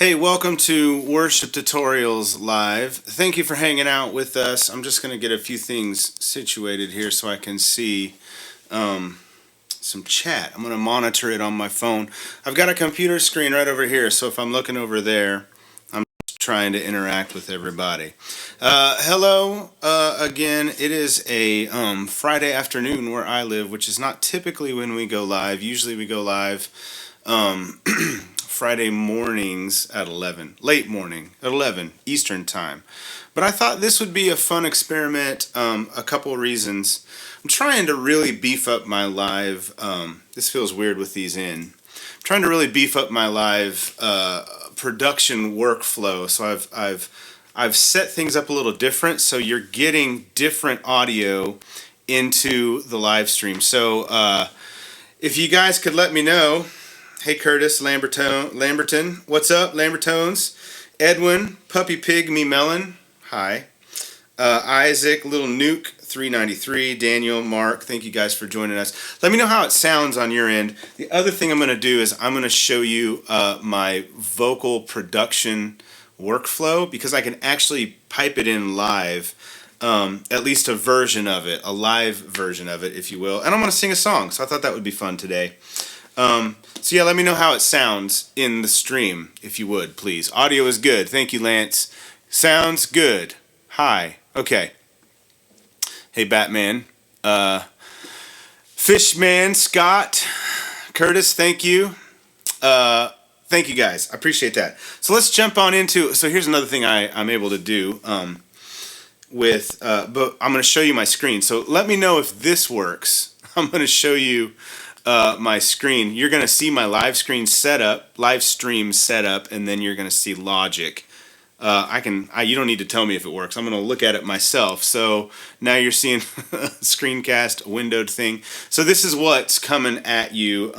Hey, welcome to Worship Tutorials Live. Thank you for hanging out with us. I'm just going to get a few things situated here so I can see some chat. I'm going to monitor it on my phone. I've got a computer screen right over here, so if I'm looking over there, I'm trying to interact with everybody. Hello again. It is a Friday afternoon where I live, which is not typically when we go live. Usually we go live Friday mornings at 11, late morning at 11 Eastern time. But I thought this would be a fun experiment. A couple of reasons. I'm trying to really beef up my live. This feels weird with these in. I'm trying to really beef up my live production workflow. So I've set things up a little different. So you're getting different audio into the live stream. So if you guys could let me know. Hey Curtis, Lamberton, what's up, Lambertones? Edwin, Puppy Pig, Me Melon, hi. Isaac, Little Nuke, 393, Daniel, Mark, thank you guys for joining us. Let me know how it sounds on your end. The other thing I'm going to do is I'm going to show you my vocal production workflow because I can actually pipe it in live, at least a version of it, a live version of it, if you will. And I'm going to sing a song, so I thought that would be fun today. So yeah, let me know how it sounds in the stream, if you would, please. Audio is good. Thank you, Lance. Sounds good. Hi. Okay. Hey, Batman. Fishman, Scott, Curtis, thank you. Thank you, guys. I appreciate that. So let's jump on into... So here's another thing I'm able to do but I'm going to show you my screen. So let me know if this works. I'm going to show you... my screen. You're going to see my live stream setup, and then you're going to see Logic. You don't need to tell me if it works. I'm going to look at it myself. So now you're seeing a screencast windowed thing. So this is what's coming at you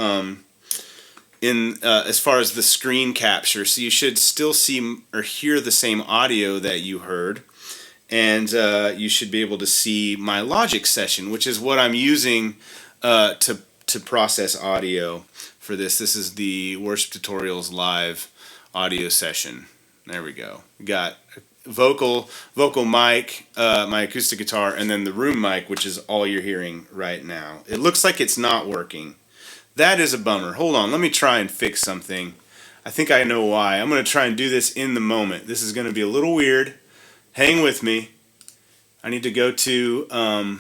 as far as the screen capture. So you should still see or hear the same audio that you heard. And you should be able to see my Logic session, which is what I'm using to process audio for this. This is the Worship Tutorials Live audio session. There we go. We got vocal mic, my acoustic guitar, and then the room mic, which is all you're hearing right now. It looks like it's not working. That is a bummer. Hold on, let me try and fix something. I think I know why. I'm going to try and do this in the moment. This is going to be a little weird. Hang with me. I need to go to, I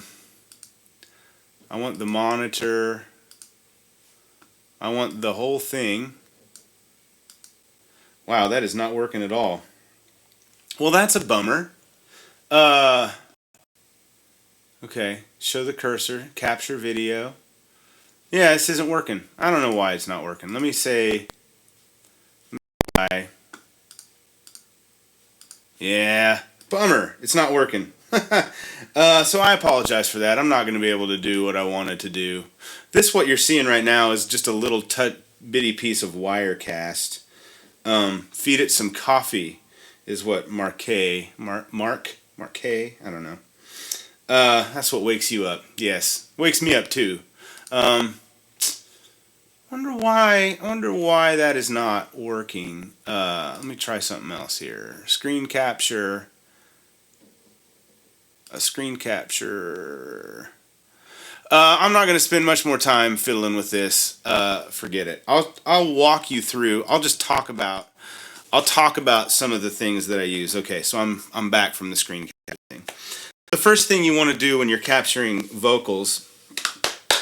want the monitor. I want the whole thing. Wow, that is not working at all. Well, that's a bummer. Okay, show the cursor, capture video. Yeah, this isn't working. I don't know why it's not working. Let me say... Yeah, bummer. It's not working. So I apologize for that. I'm not going to be able to do what I wanted to do. What you're seeing right now is just a little bitty piece of Wirecast. Feed it some coffee is what Mark, I don't know. That's what wakes you up. Yes, wakes me up too. Wonder why that is not working. Let me try something else here. Screen capture. A screen capture. I'm not going to spend much more time fiddling with this. Forget it. I'll walk you through. I'll talk about some of the things that I use. Okay, so I'm back from the screen capturing. The first thing you want to do when you're capturing vocals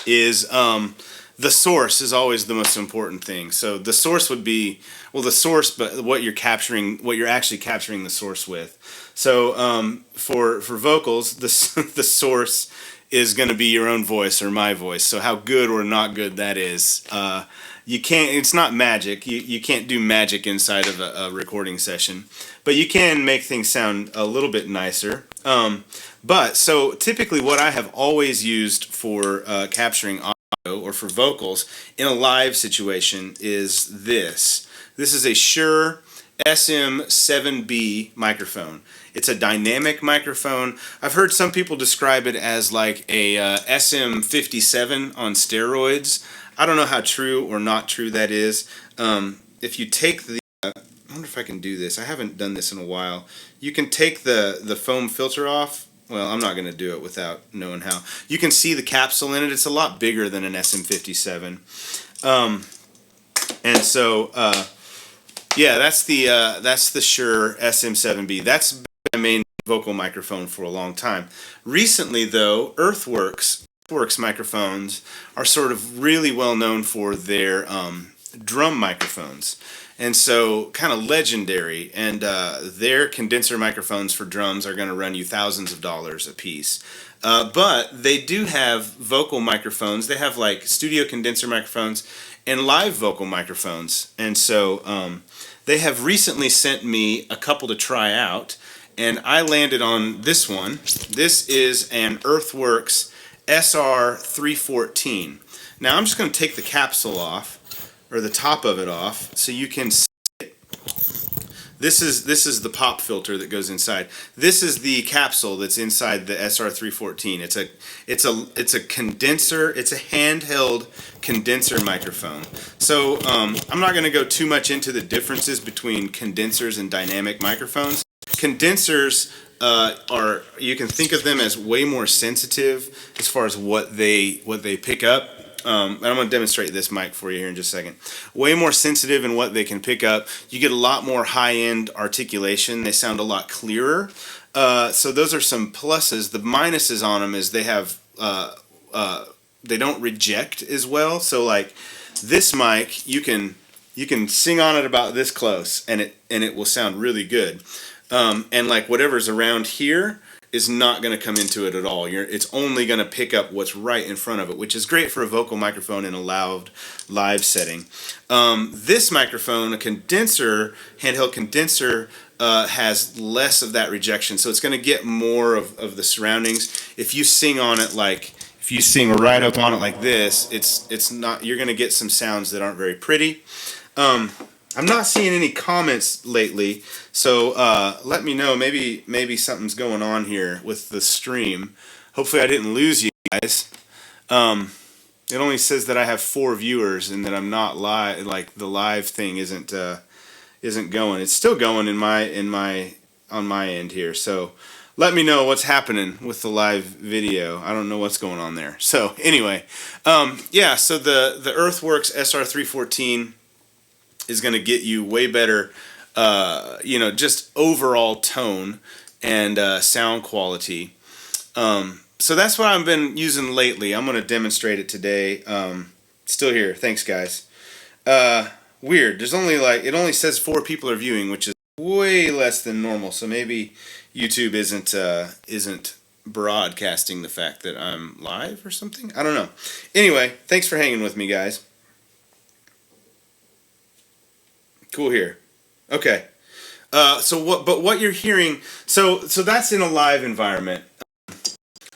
is the source is always the most important thing. So the source would be the source, but what you're actually capturing the source with. So for vocals, the source is going to be your own voice or my voice. So how good or not good that is, you can't. It's not magic. You can't do magic inside of a recording session, but you can make things sound a little bit nicer. So typically, what I have always used for capturing audio or for vocals in a live situation is this. This is a Shure SM7B microphone. It's a dynamic microphone. I've heard some people describe it as like a SM57 on steroids. I don't know how true or not true that is. If you take the I wonder if I can do this. I haven't done this in a while. You can take the foam filter off. Well, I'm not going to do it without knowing how. You can see the capsule in it. It's a lot bigger than an SM57. And so, yeah, that's the Shure SM7B. That's been my main vocal microphone for a long time. Recently, though, Earthworks microphones are sort of really well known for their drum microphones. And so, kind of legendary, and their condenser microphones for drums are going to run you thousands of dollars a piece. But they do have vocal microphones. They have like studio condenser microphones and live vocal microphones. And so they have recently sent me a couple to try out, and I landed on this one. This is an Earthworks SR314. Now I'm just going to take the capsule off, or the top of it off, so you can see it. This is the pop filter that goes inside. This is the capsule that's inside the SR314. It's a condenser. It's a handheld condenser microphone. So I'm not going to go too much into the differences between condensers and dynamic microphones. Condensers you can think of them as way more sensitive as far as what they pick up. And I'm going to demonstrate this mic for you here in just a second. Way more sensitive in what they can pick up. You get a lot more high-end articulation. They sound a lot clearer. So those are some pluses. The minuses on them is they have they don't reject as well. So like this mic, you can sing on it about this close, and it will sound really good. And like whatever's around here is not going to come into it at all. It's only going to pick up what's right in front of it, which is great for a vocal microphone in a loud live setting. This microphone, a condenser, handheld condenser, has less of that rejection, so it's going to get more of the surroundings. If you sing on it if you sing right up on it like this, it's not. You're going to get some sounds that aren't very pretty. I'm not seeing any comments lately, so let me know. Maybe something's going on here with the stream. Hopefully I didn't lose you guys. It only says that I have 4 viewers and that I'm not live. Like the live thing isn't going. It's still going on my end here. So let me know what's happening with the live video. I don't know what's going on there. So anyway, yeah. So the Earthworks SR314 is going to get you way better, just overall tone and sound quality. So that's what I've been using lately. I'm going to demonstrate it today. Still here. Thanks, guys. Weird. There's only it only says 4 people are viewing, which is way less than normal. So maybe YouTube isn't broadcasting the fact that I'm live or something. I don't know. Anyway, thanks for hanging with me, guys. Cool here. Okay. What you're hearing, so that's in a live environment.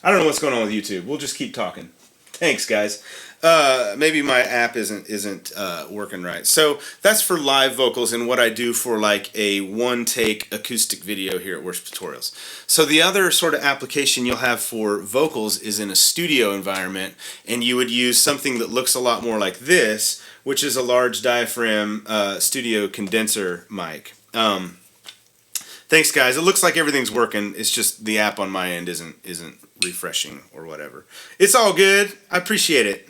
I don't know what's going on with YouTube. We'll just keep talking. Thanks, guys. Maybe my app isn't working right. So that's for live vocals and what I do for like a one-take acoustic video here at Worship Tutorials. So the other sort of application you'll have for vocals is in a studio environment, and you would use something that looks a lot more like this, which is a large diaphragm studio condenser mic. Thanks, guys. It looks like everything's working. It's just the app on my end isn't refreshing or whatever. It's all good. I appreciate it.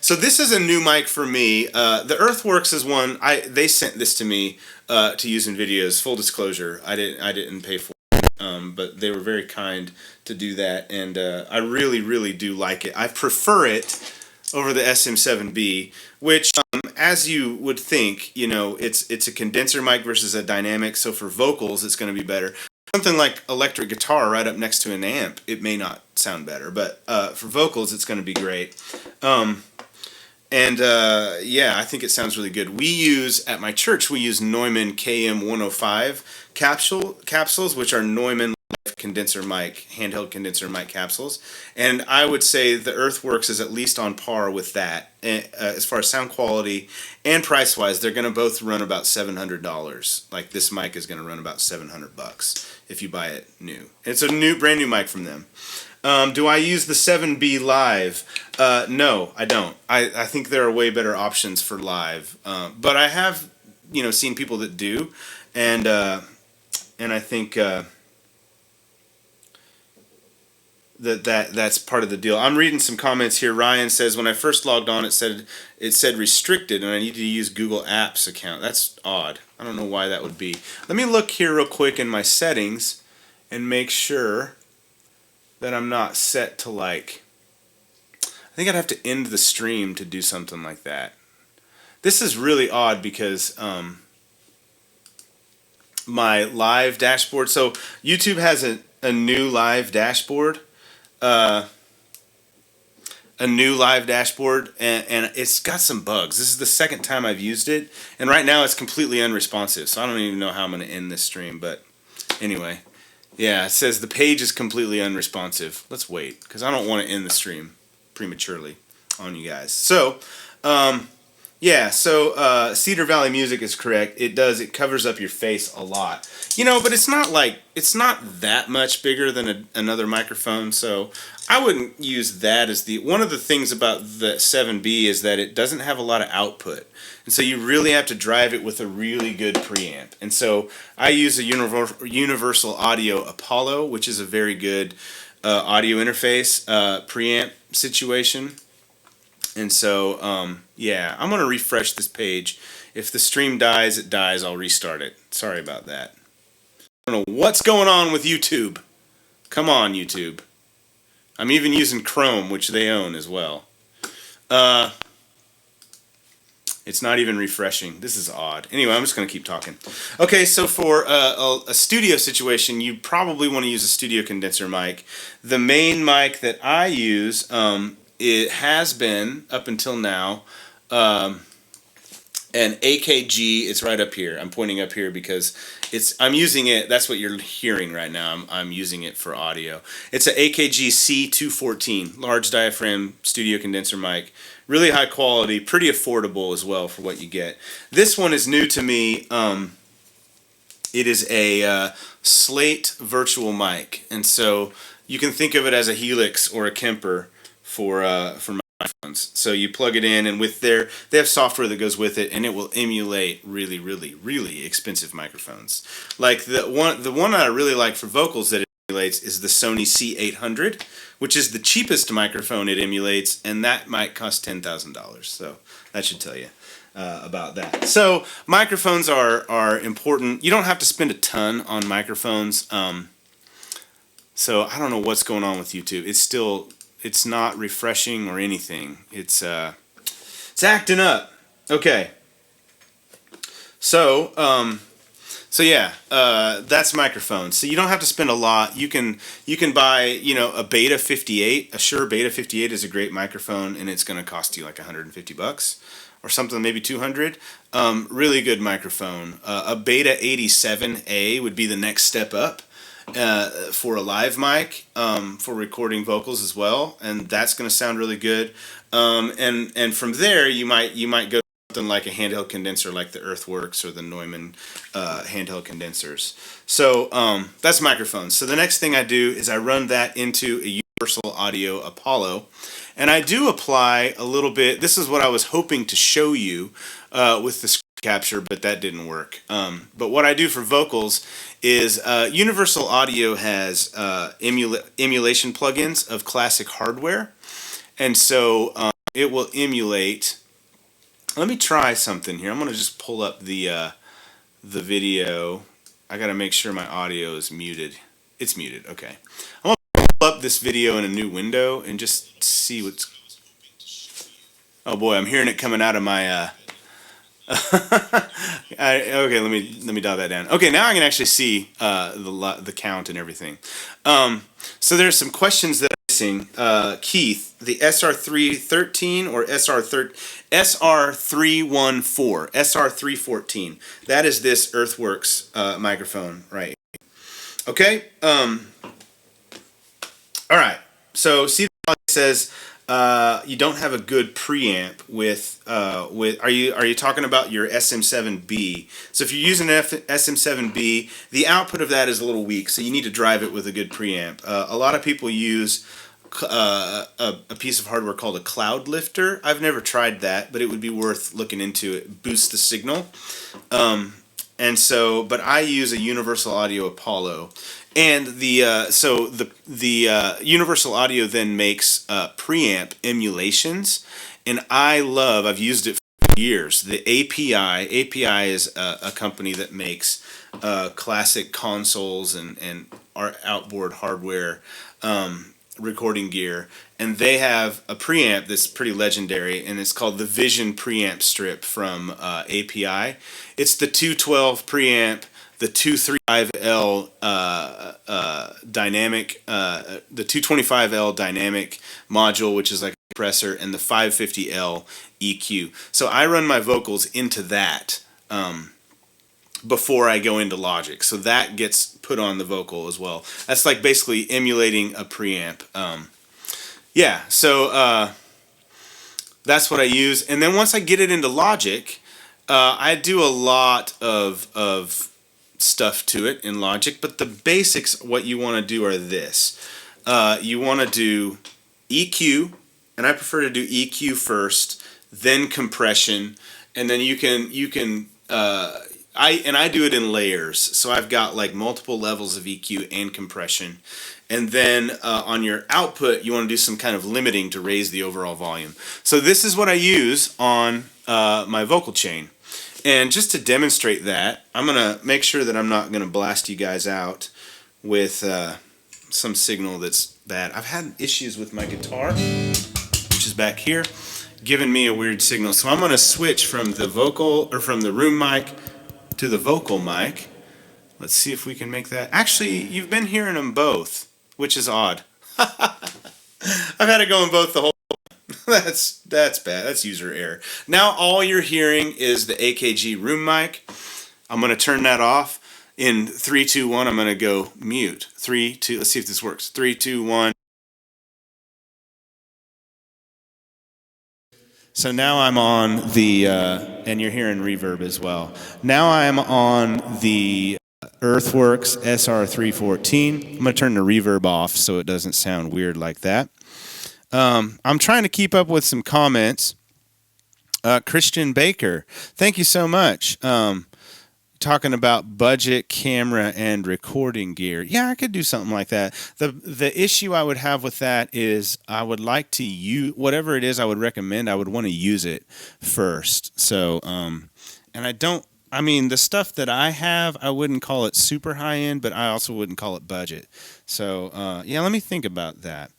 So this is a new mic for me. The Earthworks is one. They sent this to me to use in videos. Full disclosure, I didn't pay for it, but they were very kind to do that, and I really do like it. I prefer it over the SM7B, which, as you would think, it's a condenser mic versus a dynamic, so for vocals it's going to be better. Something like electric guitar right up next to an amp, it may not sound better, but for vocals it's going to be great. Yeah, I think it sounds really good. At my church, we use Neumann KM105 capsules, which are Neumann condenser mic, handheld condenser mic capsules, and I would say the Earthworks is at least on par with that as far as sound quality and price wise. They're going to both run about $700. Like this mic is going to run about $700 if you buy it new. It's a brand new mic from them. Do I use the 7B live? No, I don't. I think there are way better options for live, but I have seen people that do, and I think that's part of the deal. I'm reading some comments here. Ryan says, when I first logged on, it said restricted, and I need to use Google Apps account. That's odd. I don't know why that would be. Let me look here real quick in my settings and make sure that I'm not set to like. I think I'd have to end the stream to do something like that. This is really odd because my live dashboard. So YouTube has a new live dashboard. And it's got some bugs. This is the second time I've used it, and right now it's completely unresponsive, so I don't even know how I'm going to end this stream. But anyway, yeah, it says the page is completely unresponsive. Let's wait, because I don't want to end the stream prematurely on you guys. So yeah, so Cedar Valley Music is correct. It covers up your face a lot, but it's not that much bigger than another microphone, so I wouldn't use that as one of the things about the 7B is that it doesn't have a lot of output, and so you really have to drive it with a really good preamp. And so I use a Universal Audio Apollo, which is a very good audio interface preamp situation. And so, yeah, I'm going to refresh this page. If the stream dies, it dies. I'll restart it. Sorry about that. I don't know what's going on with YouTube. Come on, YouTube. I'm even using Chrome, which they own as well. It's not even refreshing. This is odd. Anyway, I'm just going to keep talking. Okay, so for a studio situation, you probably want to use a studio condenser mic. The main mic that I use, it has been, up until now, an AKG. It's right up here. I'm pointing up here because I'm using it. That's what you're hearing right now. I'm using it for audio. It's an AKG C214, large diaphragm studio condenser mic. Really high quality, pretty affordable as well for what you get. This one is new to me. It is a Slate virtual mic, and so you can think of it as a Helix or a Kemper for microphones. So you plug it in, and they have software that goes with it, and it will emulate really, really, really expensive microphones. Like the one I really like for vocals that it emulates is the Sony C800, which is the cheapest microphone it emulates, and that might cost $10,000. So that should tell you about that. So microphones are important. You don't have to spend a ton on microphones. So I don't know what's going on with YouTube. It's not refreshing or anything. It's acting up. Okay. So yeah, that's microphones. So you don't have to spend a lot. You can buy a Beta 58. A Shure Beta 58 is a great microphone, and it's going to cost you like $150 or something, maybe $200. Really good microphone. A Beta 87A would be the next step up. For a live mic, for recording vocals as well, and that's going to sound really good. And from there, you might go to something like a handheld condenser, like the Earthworks or the Neumann handheld condensers. So that's microphones. So the next thing I do is I run that into a Universal Audio Apollo, and I do apply a little bit. This is what I was hoping to show you with the screen capture, but that didn't work. But what I do for vocals is Universal Audio has emulation plugins of classic hardware, and so it will emulate. Let me try something here. I'm going to just pull up the video. I got to make sure my audio is muted. It's muted. Okay. I'm going to pull up this video in a new window and just see what's. Oh boy, I'm hearing it coming out of my. Okay, let me dial that down. Okay, now I can actually see the count and everything. So there's some questions that I'm missing. Keith, the SR313 or SR314, SR314. That is this Earthworks microphone right here. Okay. All right. So Steve says. You don't have a good preamp with are you talking about your SM7B? So if you're using an SM7B, the output of that is a little weak, so you need to drive it with a good preamp. A lot of people use a piece of hardware called a cloud lifter. I've never tried that, but it would be worth looking into. It boosts the signal. And so, but I use a Universal Audio Apollo, and the Universal Audio then makes preamp emulations, and I've used it for years. The API is a company that makes classic consoles and our outboard hardware. Recording gear, and they have a preamp that's pretty legendary, and it's called the Vision preamp strip from API. It's the 212 preamp, the 235L dynamic, the 225L dynamic module, which is like a compressor, and the 550L EQ. So I run my vocals into that before I go into Logic, so that gets put on the vocal as well. That's like basically emulating a preamp. So that's what I use, and then once I get it into Logic, I do a lot of stuff to it in Logic. But the basics, what you want to do are this: you want to do EQ, and I prefer to do EQ first, then compression, and then you can. I do it in layers, so I've got like multiple levels of EQ and compression, and then on your output you want to do some kind of limiting to raise the overall volume. So this is what I use on my vocal chain, and just to demonstrate that, I'm gonna make sure that I'm not gonna blast you guys out with some signal that's bad. I've had issues with my guitar, which is back here, giving me a weird signal. So I'm gonna switch from the vocal or from the room mic to the vocal mic. Let's see if we can make that. Actually, you've been hearing them both, which is odd. I've had it going both the whole time. That's bad. That's user error. Now all you're hearing is the AKG room mic. I'm going to turn that off. In 3, 2, 1, I'm going to go mute. 3, 2, let's see if this works. 3, 2, 1. So now I'm on the, and you're hearing reverb as well. Now I'm on the Earthworks SR314. I'm going to turn the reverb off so it doesn't sound weird like that. I'm trying to keep up with some comments. Christian Baker, thank you so much. Talking about budget camera and recording gear. Yeah, I could do something like that. The issue I would have with that is I would like to use whatever it is I would recommend. I would want to use it first. So, and I mean, the stuff that I have, I wouldn't call it super high end, but I also wouldn't call it budget. So, yeah, let me think about that.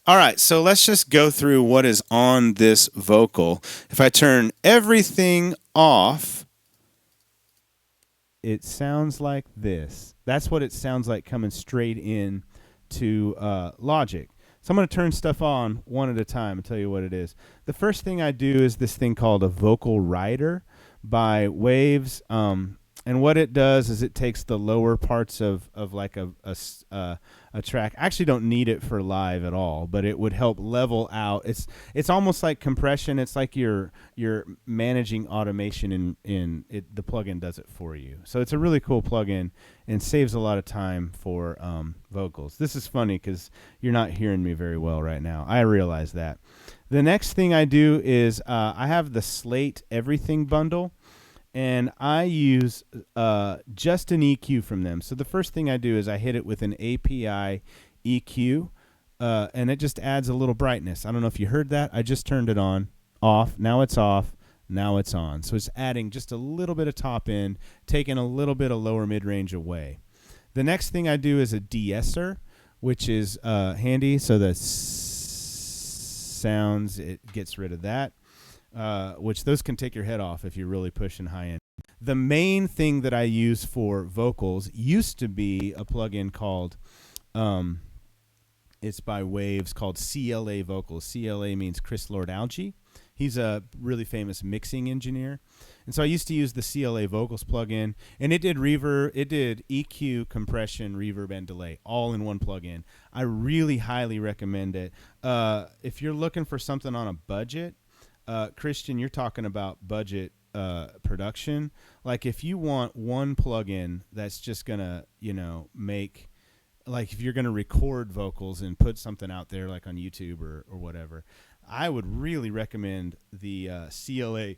All right, so let's just go through what is on this vocal. If I turn everything off, it sounds like this. That's what it sounds like coming straight in to Logic. So I'm going to turn stuff on one at a time and tell you what it is. The first thing I do is this thing called a vocal rider by Waves. And what it does is it takes the lower parts of like a track. I actually don't need it for live at all, but it would help level out. It's almost like compression. It's like you're managing automation in it. The plugin does it for you. So it's a really cool plugin and saves a lot of time for vocals. This is funny because you're not hearing me very well right now. I realize that. The next thing I do is I have the Slate Everything bundle. And I use just an EQ from them. So the first thing I do is I hit it with an API EQ, and it just adds a little brightness. I don't know if you heard that. I just turned it off. Now it's off. Now it's on. So it's adding just a little bit of top end, taking a little bit of lower mid-range away. The next thing I do is a de-esser, which is handy. So the sounds, it gets rid of that. Which those can take your head off if you're really pushing high end. The main thing that I use for vocals used to be a plugin called, it's by Waves, called CLA Vocals. CLA means Chris Lord-Alge. He's a really famous mixing engineer. And so I used to use the CLA Vocals plugin, and it did reverb, it did EQ, compression, reverb, and delay, all in one plugin. I really highly recommend it. If you're looking for something on a budget, Christian, you're talking about budget production. Like if you want one plugin that's just gonna, make like if you're going to record vocals and put something out there like on YouTube or whatever, I would really recommend the CLA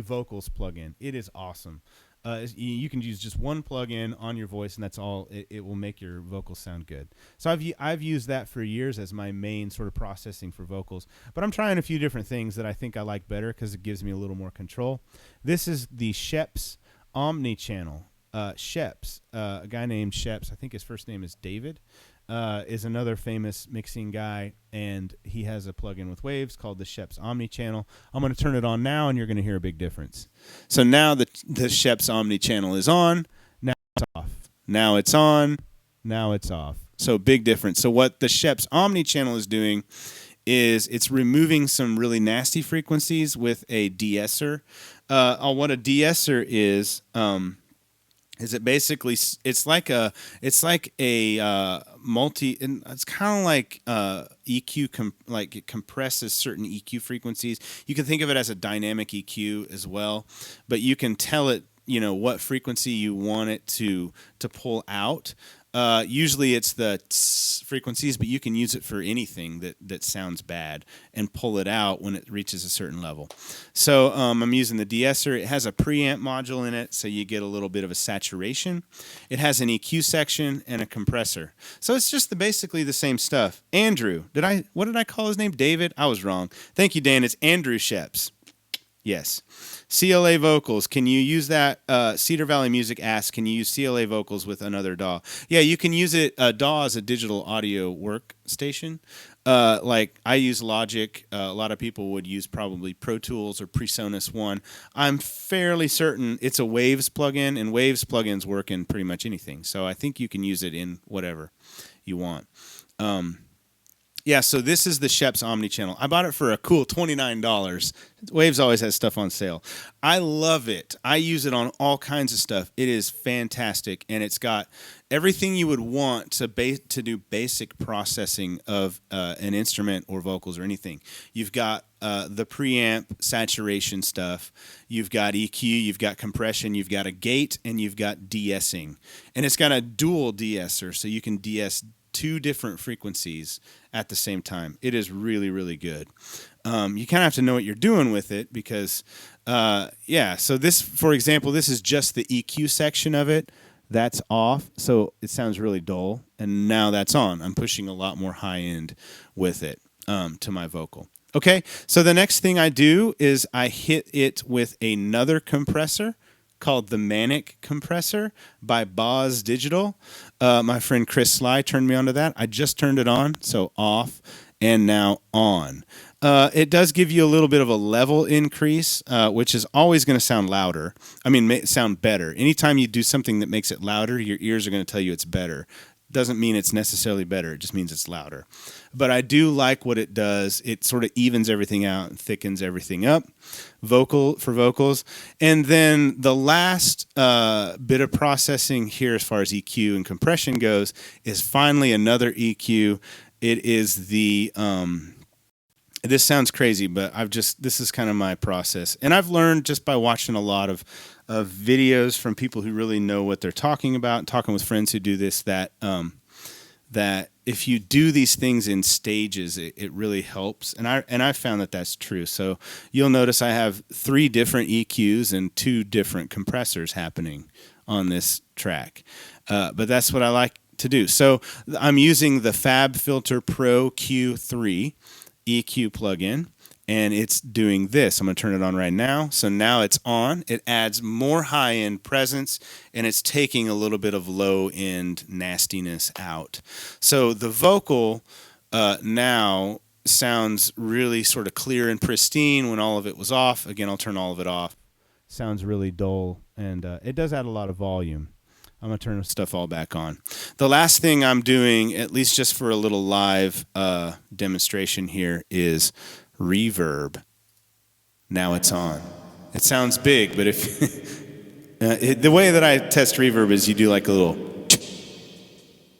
Vocals plugin. It is awesome. You can use just one plugin on your voice, and that's all. It will make your vocals sound good. So I've used that for years as my main sort of processing for vocals. But I'm trying a few different things that I think I like better because it gives me a little more control. This is the Sheps Omni channel. Sheps, a guy named Sheps, I think his first name is David, is another famous mixing guy, and he has a plugin with Waves called the Sheps Omni channel. I'm going to turn it on now, and you're going to hear a big difference. So now the Sheps Omni channel is on, now it's off. Now it's on, now it's off. So big difference. So what the Sheps Omni channel is doing is it's removing some really nasty frequencies with a de-esser. What a de-esser is it basically it's like a multi, and it's kind of like EQ like it compresses certain EQ frequencies. You can think of it as a dynamic EQ as well, but you can tell it what frequency you want it to pull out. Usually it's the frequencies, but you can use it for anything that sounds bad and pull it out when it reaches a certain level. So I'm using the de-esser. It has a preamp module in it, so you get a little bit of a saturation. It has an EQ section and a compressor. So it's just basically the same stuff. Andrew, what did I call his name? David? I was wrong. Thank you, Dan. It's Andrew Sheps. Yes. CLA Vocals. Can you use that? Cedar Valley Music asks, can you use CLA Vocals with another DAW? Yeah, you can use it. DAW is a digital audio workstation. Like I use Logic. A lot of people would use probably Pro Tools or PreSonus One. I'm fairly certain it's a Waves plugin, and Waves plugins work in pretty much anything. So I think you can use it in whatever you want. Yeah, so this is the Sheps Omni channel. I bought it for a cool $29. Waves always has stuff on sale. I love it. I use it on all kinds of stuff. It is fantastic, and it's got everything you would want to do basic processing of an instrument or vocals or anything. You've got the preamp saturation stuff. You've got EQ, you've got compression, you've got a gate, and you've got de-essing. And it's got a dual de-esser, so you can de-ess two different frequencies at the same time. It is really, really good. You kind of have to know what you're doing with it because, so this, for example, this is just the EQ section of it. That's off, so it sounds really dull. And now that's on. I'm pushing a lot more high end with it to my vocal. Okay, so the next thing I do is I hit it with another compressor called the Manic Compressor by Boz Digital. My friend Chris Sly turned me onto that. I just turned it on, so off and now on. It does give you a little bit of a level increase, which is always going to sound louder. Sound better. Anytime you do something that makes it louder, your ears are going to tell you it's better. Doesn't mean it's necessarily better. It just means it's ouder. But I do like what it does. It sort of evens everything out and thickens everything up for vocals. And then the last bit of processing here as far as EQ and compression goes is finally another EQ. It is the this sounds crazy, but this is kind of my process. And I've learned just by watching a lot of videos from people who really know what they're talking about, and talking with friends who do this, that if you do these things in stages, it really helps. And I found that that's true. So you'll notice I have 3 different EQs and 2 different compressors happening on this track. But that's what I like to do. So I'm using the FabFilter Pro Q3 EQ plugin, and it's doing this. I'm going to turn it on right now. So now it's on. It adds more high-end presence, and it's taking a little bit of low-end nastiness out. So the vocal now sounds really sort of clear and pristine when all of it was off. Again, I'll turn all of it off. Sounds really dull, and it does add a lot of volume. I'm going to turn stuff all back on. The last thing I'm doing, at least just for a little live demonstration here, is reverb. Now it's on. It sounds big, but if the way that I test reverb is you do like a little,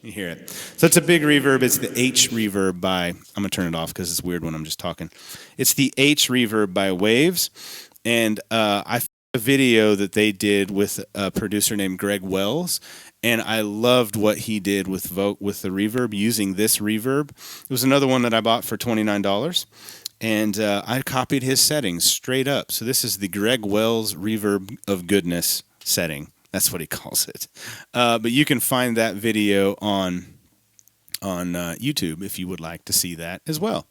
you hear it. So it's a big reverb. It's the H reverb by, I'm going to turn it off because it's weird when I'm just talking. It's the H reverb by Waves, and I a video that they did with a producer named Greg Wells, and I loved what he did with the reverb using this reverb. It was another one that I bought for $29, and I copied his settings straight up. So this is the Greg Wells Reverb of Goodness setting. That's what he calls it. But you can find that video on YouTube if you would like to see that as well.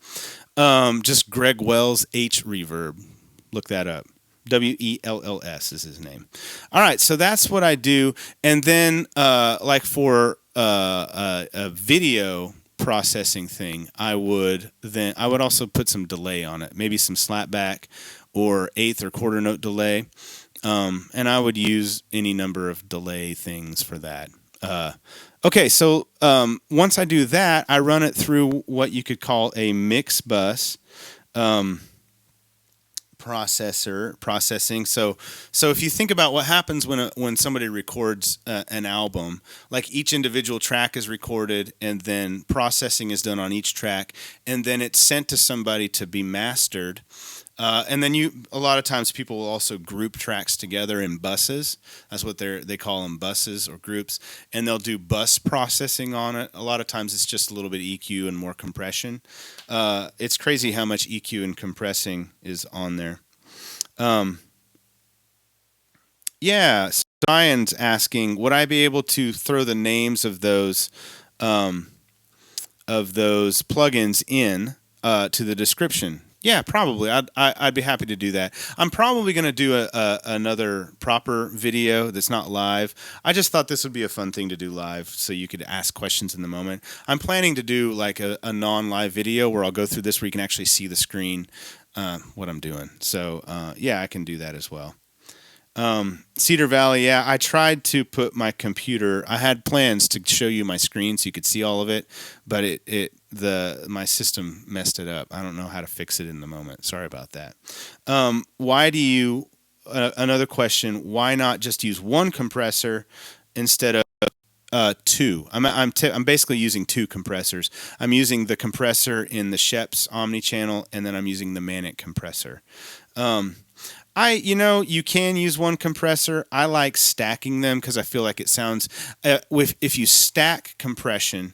Just Greg Wells H Reverb. Look that up. Wells is his name. All right, so that's what I do. And then like for a video processing thing, I would also put some delay on it, maybe some slapback or eighth or quarter note delay. And I would use any number of delay things for that. Okay, so once I do that, I run it through what you could call a mix bus processing. So if you think about what happens when somebody records an album, like each individual track is recorded and then processing is done on each track, and then it's sent to somebody to be mastered. And then a lot of times people will also group tracks together in buses. That's what they call them, buses or groups. And they'll do bus processing on it. A lot of times it's just a little bit EQ and more compression. It's crazy how much EQ and compressing is on there. Yeah, so Ryan's asking, would I be able to throw the names of those plugins in to the description? Yeah, probably. I'd be happy to do that. I'm probably going to do another proper video that's not live. I just thought this would be a fun thing to do live so you could ask questions in the moment. I'm planning to do like a non-live video where I'll go through this where you can actually see the screen, what I'm doing. So, yeah, I can do that as well. Cedar Valley, yeah, I tried to put my computer. I had plans to show you my screen so you could see all of it, but my system messed it up. I don't know how to fix it in the moment. Sorry about that. Another question, why not just use one compressor instead of two? I'm basically using two compressors. I'm using the compressor in the Sheps Omnichannel, and then I'm using the Manic compressor. You can use one compressor. I like stacking them because I feel like it sounds, if you stack compression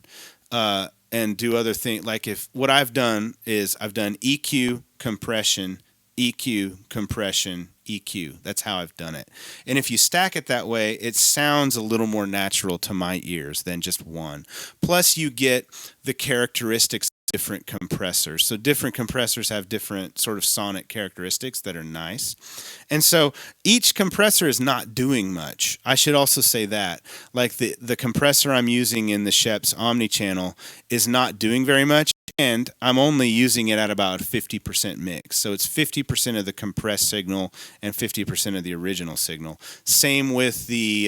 and do other things, like what I've done is I've done EQ, compression, EQ, compression, EQ. That's how I've done it. And if you stack it that way, it sounds a little more natural to my ears than just one. Plus you get the characteristics different compressors. So different compressors have different sort of sonic characteristics that are nice. And so each compressor is not doing much. I should also say that. Like the compressor I'm using in the Sheps Omnichannel is not doing very much, and I'm only using it at about 50% mix. So it's 50% of the compressed signal and 50% of the original signal. Same with the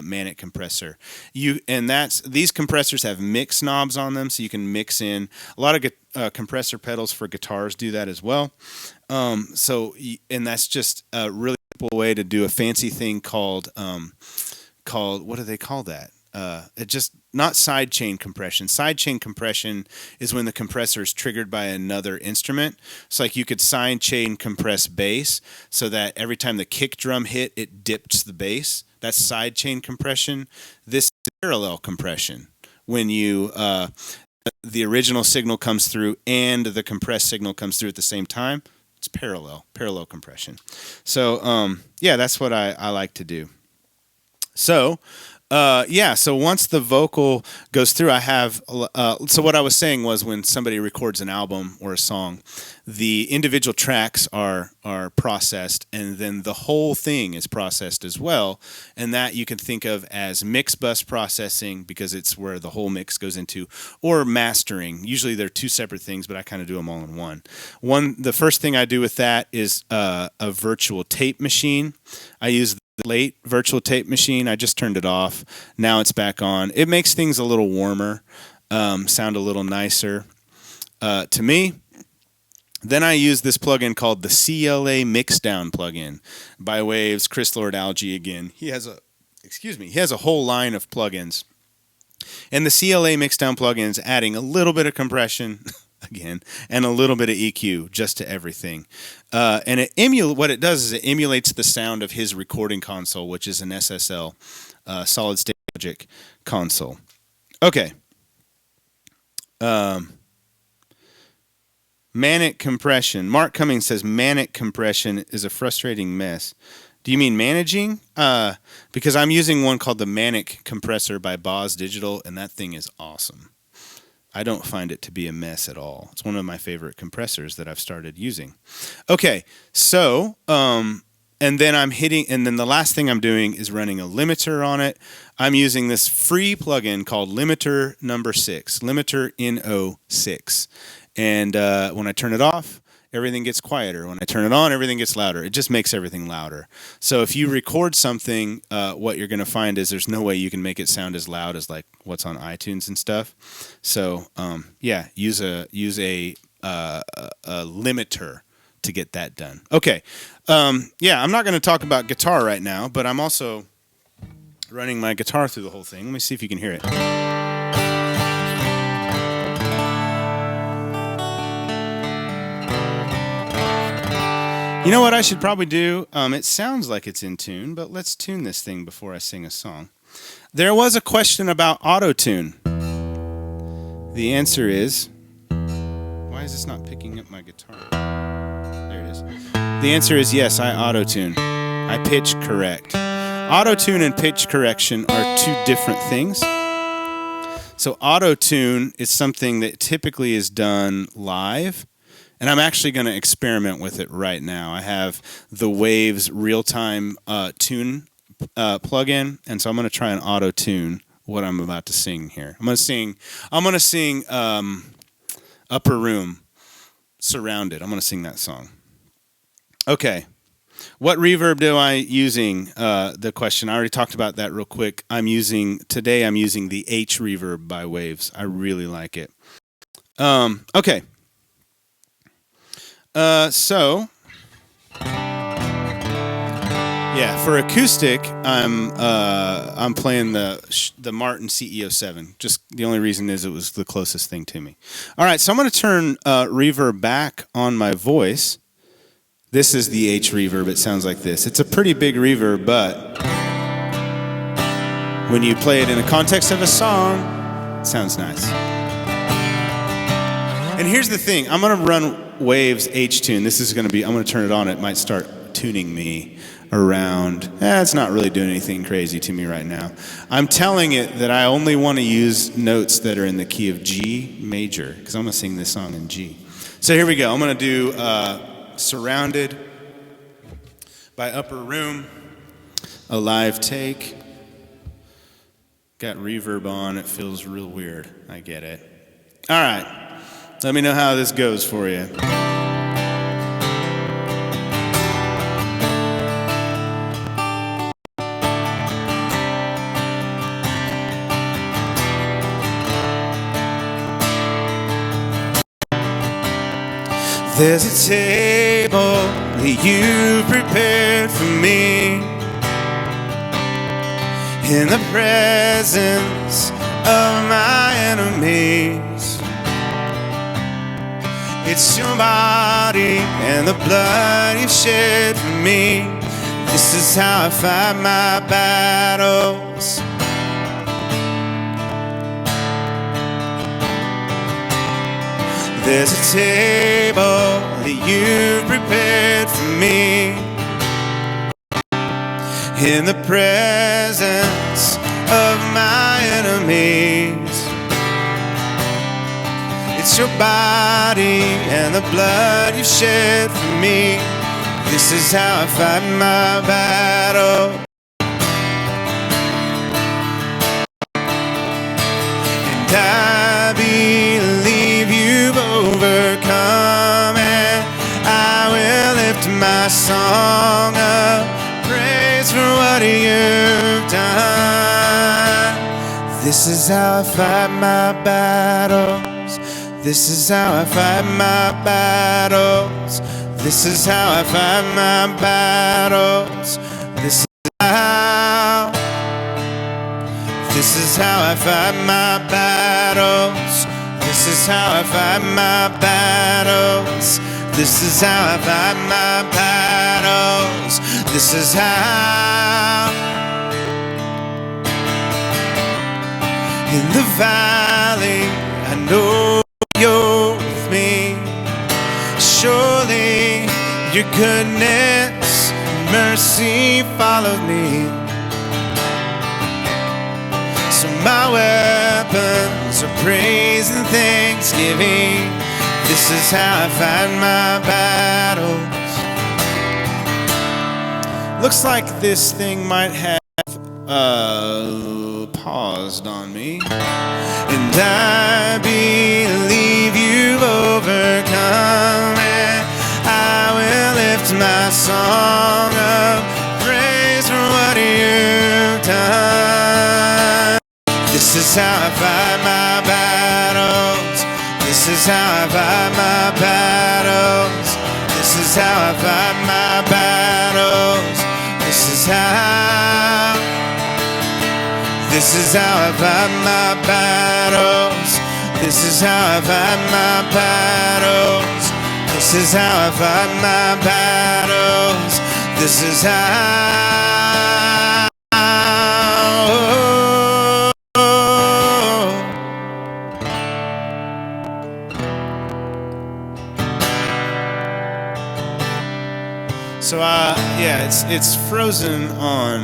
Manic compressor. These compressors have mix knobs on them, so you can mix in. A lot of compressor pedals for guitars do that as well. And that's just a really simple way to do a fancy thing called what do they call that? It just not sidechain compression. Sidechain compression is when the compressor is triggered by another instrument. So like you could sidechain compress bass so that every time the kick drum hit, it dips the bass. That's sidechain compression. This is parallel compression. When the original signal comes through and the compressed signal comes through at the same time, it's parallel compression. So yeah, that's what I like to do. So so once the vocal goes through, I have, so what I was saying was when somebody records an album or a song, the individual tracks are processed, and then the whole thing is processed as well, and that you can think of as mix bus processing because it's where the whole mix goes into, or mastering. Usually they're two separate things, but I kind of do them all in one. The first thing I do with that is a virtual tape machine. I use the late virtual tape machine. I just turned it off. Now it's back on. It makes things a little warmer, sound a little nicer to me. Then I use this plugin called the CLA Mixdown plugin by Waves, Chris Lord Algae again. He has a whole line of plugins. And the CLA Mixdown plugin is adding a little bit of compression, again, and a little bit of EQ just to everything. And what it does is it emulates the sound of his recording console, which is an SSL, solid state logic console. Okay. Manic compression. Mark Cummings says manic compression is a frustrating mess. Do you mean managing? Because I'm using one called the Manic Compressor by Boz Digital, and that thing is awesome. I don't find it to be a mess at all. It's one of my favorite compressors that I've started using. Okay, so, and then the last thing I'm doing is running a limiter on it. I'm using this free plugin called Limiter number 6, Limiter NO6. And when I turn it off, everything gets quieter. When I turn it on, everything gets louder. It just makes everything louder. So if you record something, what you're going to find is there's no way you can make it sound as loud as like what's on iTunes and stuff. So use a limiter to get that done. Okay. I'm not going to talk about guitar right now, but I'm also running my guitar through the whole thing. Let me see if you can hear it. You know what I should probably do? It sounds like it's in tune, but let's tune this thing before I sing a song. There was a question about auto-tune. The answer is... Why is this not picking up my guitar? There it is. The answer is yes, I auto-tune. I pitch correct. Auto-tune and pitch correction are two different things. So auto-tune is something that typically is done live. And I'm actually going to experiment with it right now. I have the Waves real-time tune plugin, and so I'm going to try and auto-tune what I'm about to sing here. I'm going to sing Upper Room, Surrounded. I'm going to sing that song. Okay. What reverb do I using? The question. I already talked about that real quick. Today I'm using the H reverb by Waves. I really like it. Okay. For acoustic, I'm playing the Martin CEO7. Just the only reason is it was the closest thing to me. All right, so I'm going to turn reverb back on my voice. This is the H reverb. It sounds like this. It's a pretty big reverb, but when you play it in the context of a song, it sounds nice. And here's the thing. I'm going to run Waves H tune. I'm going to turn it on. It might start tuning me around. It's not really doing anything crazy to me right now. I'm telling it that I only want to use notes that are in the key of G major, because I'm going to sing this song in G. So here we go. I'm going to do Surrounded by Upper Room, a live take. Got reverb on. It feels real weird. I get it. All right. Let me know how this goes for you. There's a table that you prepared for me in the presence of my enemies. It's your body and the blood you've shed for me. This is how I fight my battles. There's a table that you prepared for me in the presence of my enemies. It's your body and the blood you shed for me. This is how I fight my battle. And I believe you've overcome, and I will lift my song of praise for what you've done. This is how I fight my battles. This is how I fight my battles. This is how I fight my battles. This is how I fight my battles. This This is how I fight my battles. This is how I fight my battles. This is how. In the valley, I know you're with me. Surely your goodness and mercy followed me. So my weapons are praise and thanksgiving. This is how I fight my battles. Looks like this thing might have paused on me. And I believe you've overcome it. I will lift my song of praise for what you've done. This is how I fight my battles. This is how I fight my battles. This is how I fight my battles. This is how. This is how I fight my battles. This is how I fight my battles. This is how I fight my battles. This is how. So yeah, it's frozen on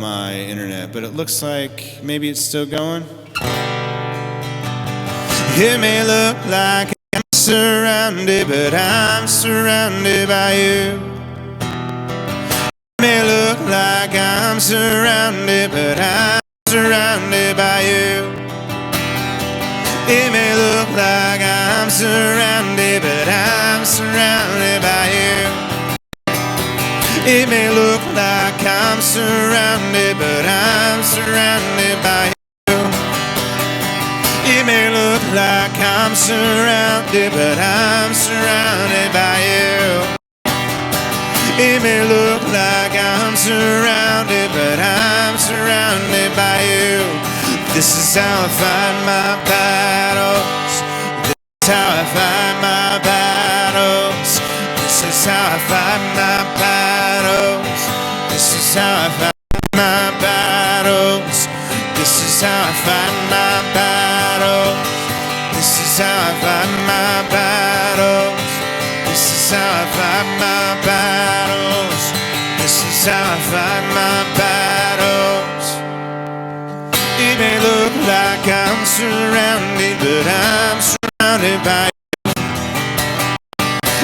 my internet, but it looks like maybe it's still going. It may look like I'm surrounded, but I'm surrounded by you. It may look like I'm surrounded, but I'm surrounded by you. It may look like I'm surrounded, but I'm surrounded by you. It may look like I'm surrounded, but I'm surrounded by you. It may look like I'm surrounded, but I'm surrounded by you. It may look like I'm surrounded, but I'm surrounded by you. This is how I fight my battles. This is how I fight my battles. This is how I fight my battles. This is how I fight my battles. This is how I fight my battles. This is how I fight my battles. This is how I fight my battles. This is how I fight my battles. It may look like I'm surrounded, but I'm surrounded by you.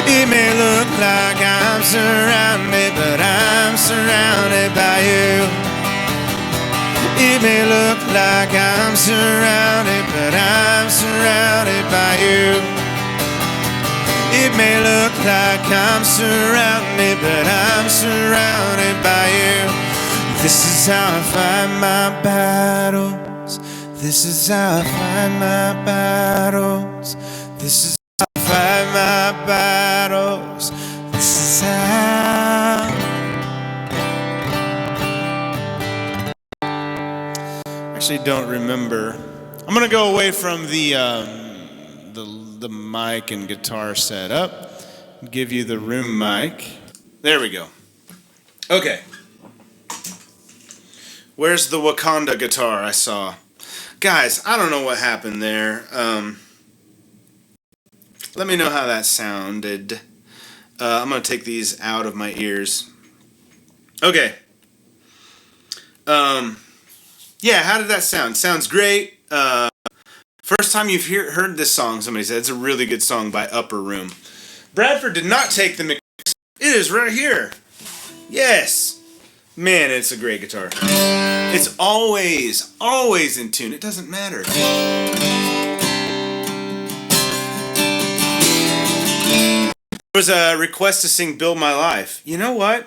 It may look like I'm surrounded, but I'm surrounded by you. It may look like I'm surrounded, but I'm surrounded by you. It may look like I'm surrounded, but I'm surrounded by you. This is how I fight my battles. This is how I fight my battles. This is how I fight my battles. This is how. Actually, don't remember. I'm gonna go away from the mic and guitar setup. Give you the room mic. There we go. Okay. Where's the Wakanda guitar I saw? Guys, I don't know what happened there. Let me know how that sounded. I'm going to take these out of my ears. Okay. Yeah, how did that sound? Sounds great. First time you've heard this song, somebody said, it's a really good song by Upper Room. Bradford did not take the mix. It is right here. Yes. Man, it's a great guitar. It's always in tune. It doesn't matter. There was a request to sing Build My Life. You know what?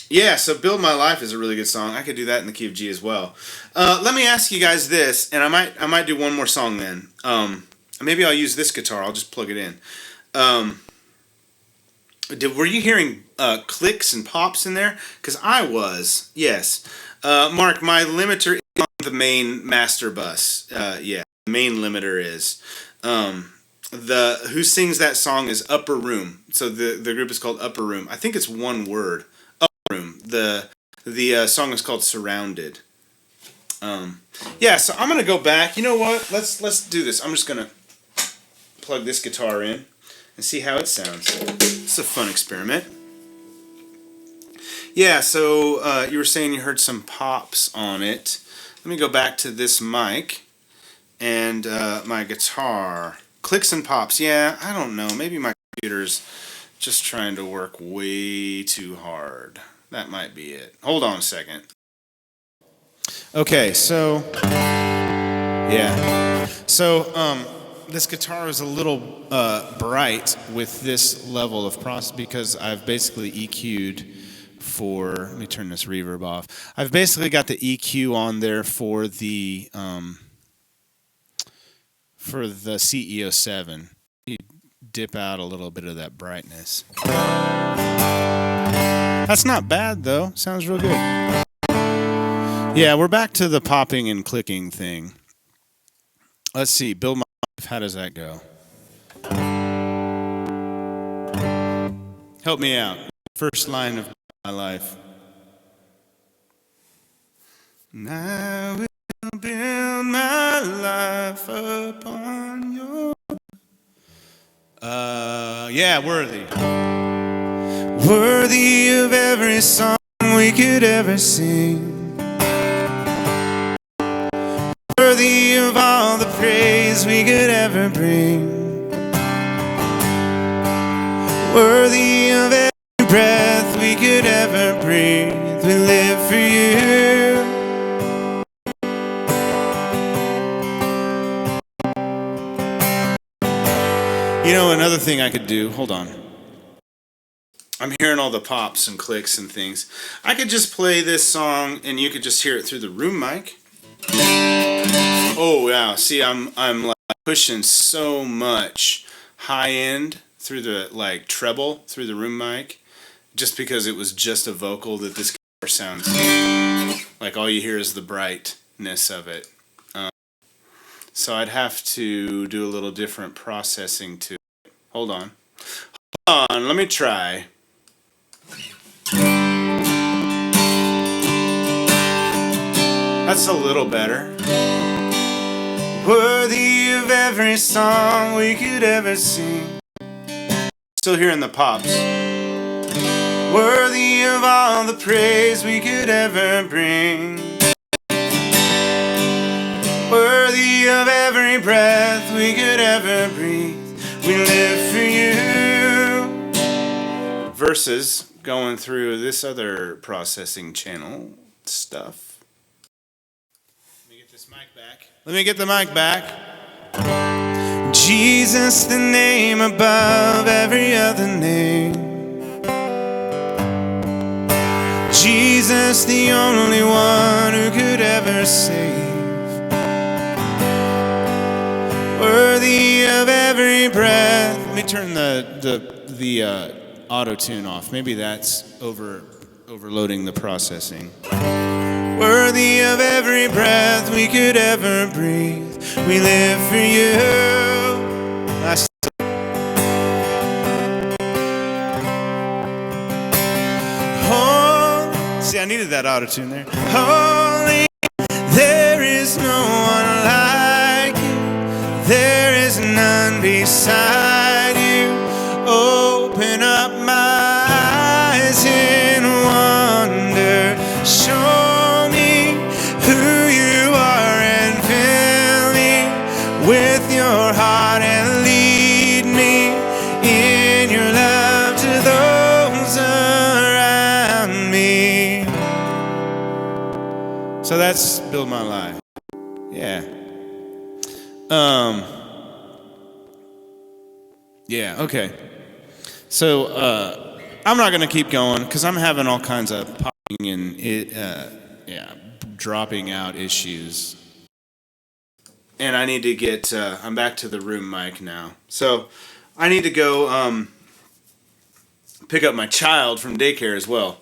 Yeah, so Build My Life is a really good song. I could do that in the key of G as well. Let me ask you guys this, and I might do one more song then. Maybe I'll use this guitar. I'll just plug it in. Were you hearing clicks and pops in there? Because I was, yes. Mark, my limiter is on the main master bus. Yeah, the main limiter is. The who sings that song is Upper Room. So the group is called Upper Room. I think it's one word. Upper Room. The song is called Surrounded. Yeah, so I'm gonna go back. You know what? Let's do this. I'm just gonna plug this guitar in and see how it sounds. It's a fun experiment. Yeah, so you were saying you heard some pops on it. Let me go back to this mic and my guitar. Clicks and pops. Yeah, I don't know. Maybe my computer's just trying to work way too hard. That might be it. Hold on a second. Okay, so yeah. So this guitar is a little bright with this level of process because I've basically EQ'd for, let me turn this reverb off. I've basically got the EQ on there for the CEO7. You dip out a little bit of that brightness. That's not bad though. Sounds real good. Yeah, we're back to the popping and clicking thing. Let's see, Build My Life, how does that go? Help me out. First line of my life. And I will build my life upon your... yeah, worthy. Worthy of every song we could ever sing. Worthy of all the praise we could ever bring. Worthy of every breath we could ever breathe. We live for you. You know, another thing I could do, hold on. I'm hearing all the pops and clicks and things. I could just play this song and you could just hear it through the room mic. Oh wow, see I'm like pushing so much high end through the like treble through the room mic just because it was just a vocal that this guitar sounds like all you hear is the brightness of it. So I'd have to do a little different processing to it. Hold on. Hold on, let me try. That's a little better. Worthy of every song we could ever sing. Still hearing the pops. Worthy of all the praise we could ever bring. Worthy of every breath we could ever breathe. We live for you. Verses going through this other processing channel stuff. Let me get this mic back. Let me get the mic back. Jesus, the name above every other name. Jesus, the only one who could ever save. Worthy of every breath. Let me turn the auto-tune off. Maybe that's overloading the processing. Worthy of every breath we could ever breathe. We live for you. Oh, see, I needed that auto-tune there. Holy, there is no one like you. There is none beside you. Open up my eyes in wonder. Show me who you are and fill me with your heart and lead me in your love to those around me. So that's Build My Life. Yeah. Yeah, okay. So, I'm not going to keep going because I'm having all kinds of popping and dropping out issues. And I need to get, I'm back to the room mic now. So, I need to go pick up my child from daycare as well.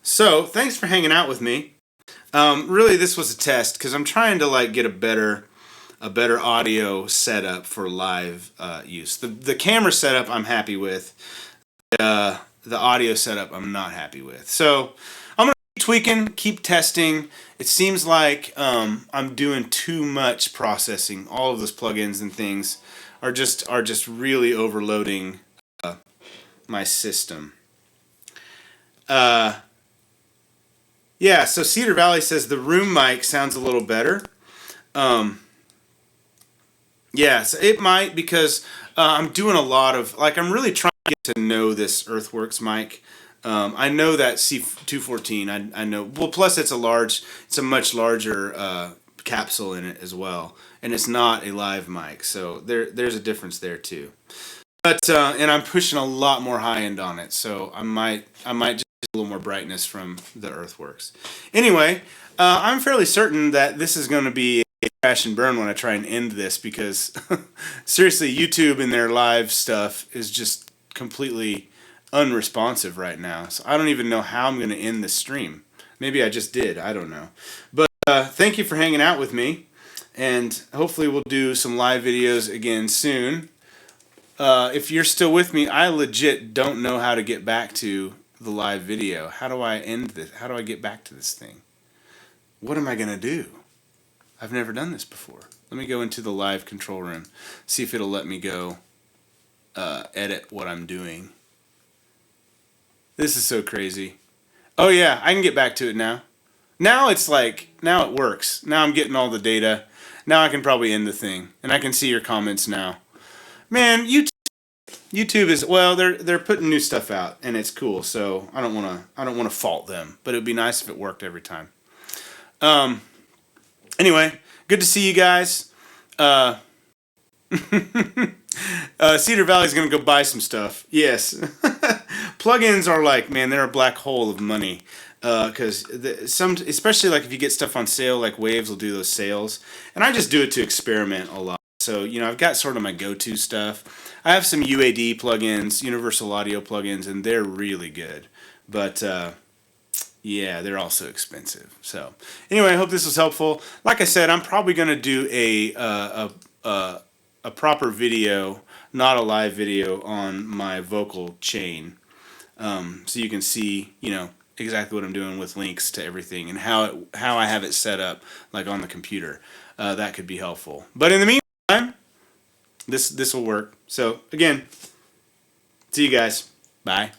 So, thanks for hanging out with me. Really, this was a test because I'm trying to like get a better audio setup for live use. The camera setup I'm happy with. The audio setup I'm not happy with. So I'm gonna keep tweaking, keep testing. It seems like I'm doing too much processing. All of those plugins and things are just really overloading my system. Yeah, so Cedar Valley says the room mic sounds a little better. Yeah, so it might because I'm doing a lot of, like, I'm really trying to get to know this Earthworks mic. I know that C214, I know, well, plus it's a much larger capsule in it as well. And it's not a live mic, so there's a difference there too. But, and I'm pushing a lot more high end on it, so I might just get a little more brightness from the Earthworks. Anyway, I'm fairly certain that this is going to be a crash and burn when I try and end this because seriously, YouTube and their live stuff is just completely unresponsive right now. So I don't even know how I'm going to end this stream. Maybe I just did. I don't know. But thank you for hanging out with me, and hopefully we'll do some live videos again soon. If you're still with me, I legit don't know how to get back to the live video. How do I end this? How do I get back to this thing? What am I going to do? I've never done this before. Let me go into the live control room, see if it'll let me go edit what I'm doing. This is so crazy. Oh yeah, I can get back to it now. Now it's like, now it works. Now I'm getting all the data. Now I can probably end the thing, and I can see your comments now. Man, YouTube is, well, they're putting new stuff out and it's cool, so I don't want to fault them, but it would be nice if it worked every time. Anyway, good to see you guys. Cedar Valley's gonna go buy some stuff. Yes, plugins are like, man, they're a black hole of money. Because some, especially like if you get stuff on sale, like Waves will do those sales, and I just do it to experiment a lot. So, you know, I've got sort of my go-to stuff. I have some UAD plugins, Universal Audio plugins, and they're really good. But, yeah, they're also expensive. So, anyway, I hope this was helpful. Like I said, I'm probably going to do a proper video, not a live video, on my vocal chain. So you can see, you know, exactly what I'm doing with links to everything and how I have it set up, like on the computer. That could be helpful. But in the meantime, this will work. So again, see you guys. Bye.